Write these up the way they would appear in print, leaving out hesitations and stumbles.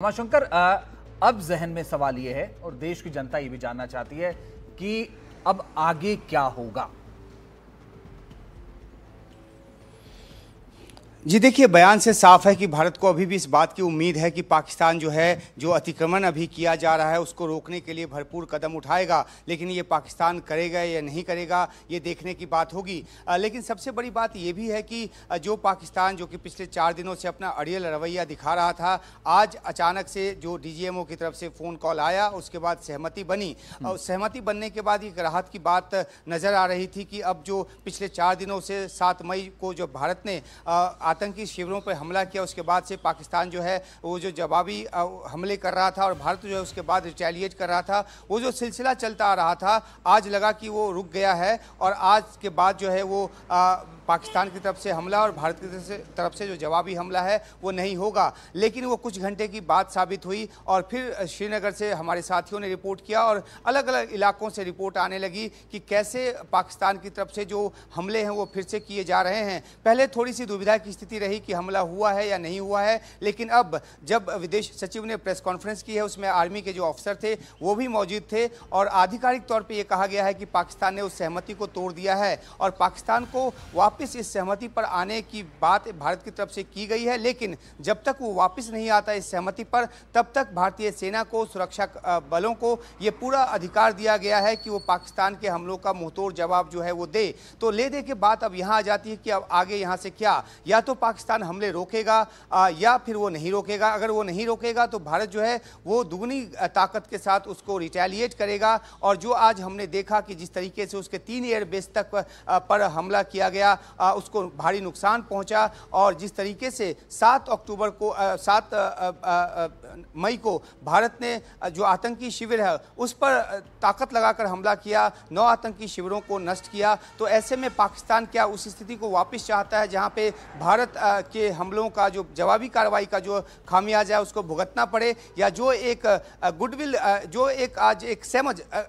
उमाशंकर, अब जहन में सवाल ये है और देश की जनता ये भी जानना चाहती है कि अब आगे क्या होगा। जी देखिए, बयान से साफ है कि भारत को अभी भी इस बात की उम्मीद है कि पाकिस्तान जो है जो अतिक्रमण अभी किया जा रहा है उसको रोकने के लिए भरपूर कदम उठाएगा, लेकिन ये पाकिस्तान करेगा या नहीं करेगा ये देखने की बात होगी। लेकिन सबसे बड़ी बात ये भी है कि जो पाकिस्तान जो कि पिछले 4 दिनों से अपना अड़ियल रवैया दिखा रहा था, आज अचानक से जो DGMO की तरफ से फ़ोन कॉल आया, उसके बाद सहमति बनी और सहमति बनने के बाद एक राहत की बात नज़र आ रही थी कि अब जो पिछले 4 दिनों से 7 मई को जो भारत ने आतंकी शिविरों पर हमला किया, उसके बाद से पाकिस्तान जो है वो जो जवाबी हमले कर रहा था और भारत जो है उसके बाद रिटेलिएट कर रहा था, वो जो सिलसिला चलता आ रहा था, आज लगा कि वो रुक गया है और आज के बाद जो है वो पाकिस्तान की तरफ से हमला और भारत की तरफ से जो जवाबी हमला है वो नहीं होगा। लेकिन वो कुछ घंटे की बात साबित हुई और फिर श्रीनगर से हमारे साथियों ने रिपोर्ट किया और अलग अलग इलाकों से रिपोर्ट आने लगी कि कैसे पाकिस्तान की तरफ से जो हमले हैं वो फिर से किए जा रहे हैं। पहले थोड़ी सी दुविधा की स्थिति रही कि हमला हुआ है या नहीं हुआ है, लेकिन अब जब विदेश सचिव ने प्रेस कॉन्फ्रेंस की है उसमें आर्मी के जो अफसर थे वो भी मौजूद थे और आधिकारिक तौर पर यह कहा गया है कि पाकिस्तान ने उस सहमति को तोड़ दिया है और पाकिस्तान को वापस इस सहमति पर आने की बात भारत की तरफ से की गई है। लेकिन जब तक वो वापस नहीं आता इस सहमति पर, तब तक भारतीय सेना को, सुरक्षा बलों को ये पूरा अधिकार दिया गया है कि वो पाकिस्तान के हमलों का मुंहतोड़ जवाब जो है वो दे। तो ले दे के बात अब यहाँ आ जाती है कि अब आगे यहाँ से क्या, या तो पाकिस्तान हमले रोकेगा या फिर वो नहीं रोकेगा। अगर वो नहीं रोकेगा तो भारत जो है वो दुगनी ताकत के साथ उसको रिटेलिएट करेगा और जो आज हमने देखा कि जिस तरीके से उसके 3 एयरबेस तक पर हमला किया गया, उसको भारी नुकसान पहुंचा और जिस तरीके से 7 मई को भारत ने जो आतंकी शिविर है उस पर ताकत लगाकर हमला किया, 9 आतंकी शिविरों को नष्ट किया। तो ऐसे में पाकिस्तान क्या उस स्थिति को वापस चाहता है जहां पे भारत के हमलों का जो जवाबी कार्रवाई का जो खामियाजा है उसको भुगतना पड़े, या जो एक गुडविल, जो एक आज एक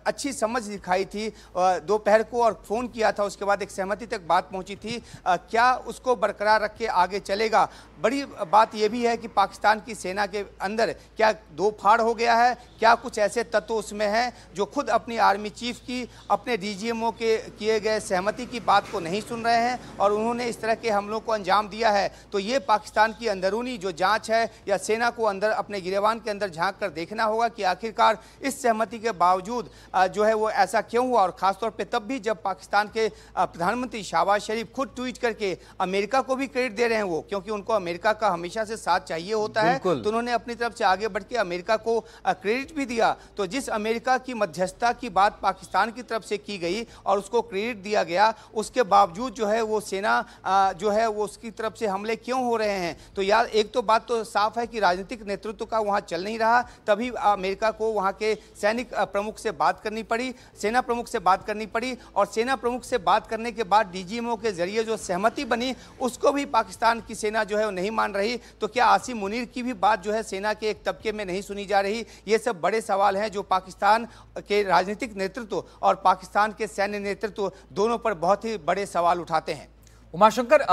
अच्छी समझ दिखाई थी दोपहर को और फ़ोन किया था, उसके बाद एक सहमति तक बात पहुंची थी, क्या उसको बरकरार रख के आगे चलेगा। बड़ी बात यह भी है कि पाकिस्तान की सेना के अंदर क्या दो फाड़ हो गया है, क्या कुछ ऐसे तत्व उसमें हैं जो खुद अपनी आर्मी चीफ की, अपने DGMO के किए गए सहमति की बात को नहीं सुन रहे हैं और उन्होंने इस तरह के हमलों को अंजाम दिया है। तो ये पाकिस्तान की अंदरूनी जो जांच है या सेना को अंदर अपने गिरेबान के अंदर झांक कर देखना होगा कि आखिरकार इस सहमति के बावजूद जो है वो ऐसा क्यों हुआ। और ख़ासतौर पर तब भी जब पाकिस्तान के प्रधानमंत्री शहबाज शरीफ खुद ट्वीट करके अमेरिका को भी क्रेडिट दे रहे हैं, वो क्योंकि उनको अमेरिका का हमेशा से साथ चाहिए होता है, तो उन्होंने अपनी तरफ से आगे बढ़ के अमेरिका को क्रेडिट भी दिया। तो जिस अमेरिका की मध्यस्थता की बात पाकिस्तान की तरफ से की गई और उसको क्रेडिट दिया गया, उसके बावजूद जो है वो सेना जो है वो उसकी तरफ से हमले क्यों हो रहे हैं। तो यार एक तो बात तो साफ है कि राजनीतिक नेतृत्व का वहां चल नहीं रहा, तभी अमेरिका को वहां के सैनिक प्रमुख से बात करनी पड़ी, सेना प्रमुख से बात करनी पड़ी और सेना प्रमुख से बात करने के बाद DGMO के जरिए जो सहमति बनी उसको भी पाकिस्तान की सेना जो है वो नहीं मान रही। तो क्या आसिम मुनीर की भी बात जो है सेना के एक तबके में नहीं सुनी जा रही। ये सब बड़े सवाल हैं जो पाकिस्तान के राजनीतिक नेतृत्व और पाकिस्तान के सैन्य नेतृत्व दोनों पर बहुत ही बड़े सवाल उठाते हैं। उमाशंकर,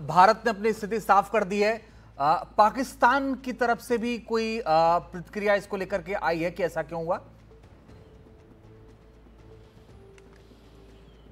भारत ने अपनी स्थिति साफ कर दी है, पाकिस्तान की तरफ से भी कोई प्रतिक्रिया इसको लेकर के आई है कि ऐसा क्यों हुआ?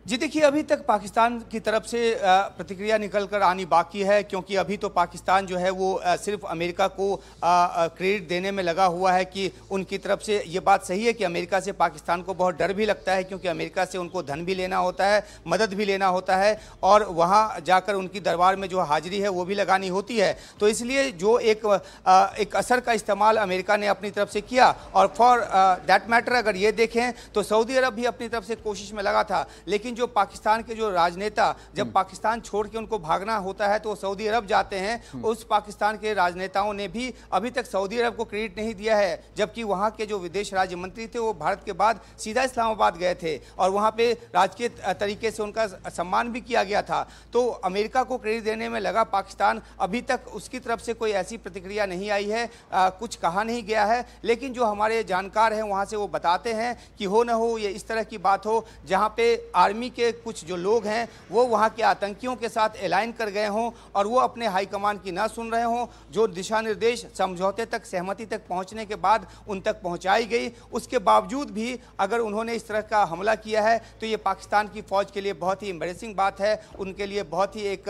जी देखिए, अभी तक पाकिस्तान की तरफ से प्रतिक्रिया निकल कर आनी बाकी है, क्योंकि अभी तो पाकिस्तान जो है वो सिर्फ अमेरिका को क्रेडिट देने में लगा हुआ है कि उनकी तरफ से ये बात सही है कि अमेरिका से पाकिस्तान को बहुत डर भी लगता है, क्योंकि अमेरिका से उनको धन भी लेना होता है, मदद भी लेना होता है और वहाँ जाकर उनकी दरबार में जो हाजिरी है वो भी लगानी होती है। तो इसलिए जो एक असर का इस्तेमाल अमेरिका ने अपनी तरफ से किया और फॉर दैट मैटर अगर ये देखें तो सऊदी अरब भी अपनी तरफ से कोशिश में लगा था। लेकिन जो पाकिस्तान के जो राजनेता जब पाकिस्तान छोड़ के उनको भागना होता है तो वो सऊदी अरब जाते हैं, उस पाकिस्तान के राजनेताओं ने भी अभी तक सऊदी अरब को क्रेडिट नहीं दिया है, जबकि वहां के जो विदेश राज्य मंत्री थे वो भारत के बाद सीधा इस्लामाबाद गए थे और वहां पे राजकीय तरीके से उनका सम्मान भी किया गया था। तो अमेरिका को क्रेडिट देने में लगा पाकिस्तान, अभी तक उसकी तरफ से कोई ऐसी प्रतिक्रिया नहीं आई है, कुछ कहा नहीं गया है। लेकिन जो हमारे जानकार हैं वहां से वो बताते हैं कि हो न हो ये इस तरह की बात हो जहां पे आर्मी आर्मी के कुछ जो लोग हैं वो वहाँ के आतंकियों के साथ अलाइन कर गए हों और वो अपने हाईकमान की ना सुन रहे हों, जो दिशा निर्देश समझौते तक, सहमति तक पहुँचने के बाद उन तक पहुँचाई गई, उसके बावजूद भी अगर उन्होंने इस तरह का हमला किया है तो ये पाकिस्तान की फ़ौज के लिए बहुत ही एम्बैरेसिंग बात है। उनके लिए बहुत ही एक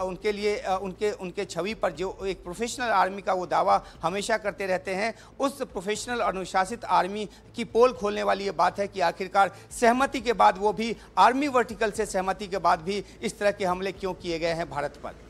उनके लिए उनके छवि पर जो एक प्रोफेशनल आर्मी का वो दावा हमेशा करते रहते हैं, उस प्रोफेशनल अनुशासित आर्मी की पोल खोलने वाली ये बात है कि आखिरकार सहमति के बाद, वो भी आर्मी वर्टिकल से सहमति के बाद भी इस तरह के हमले क्यों किए गए हैं भारत पर।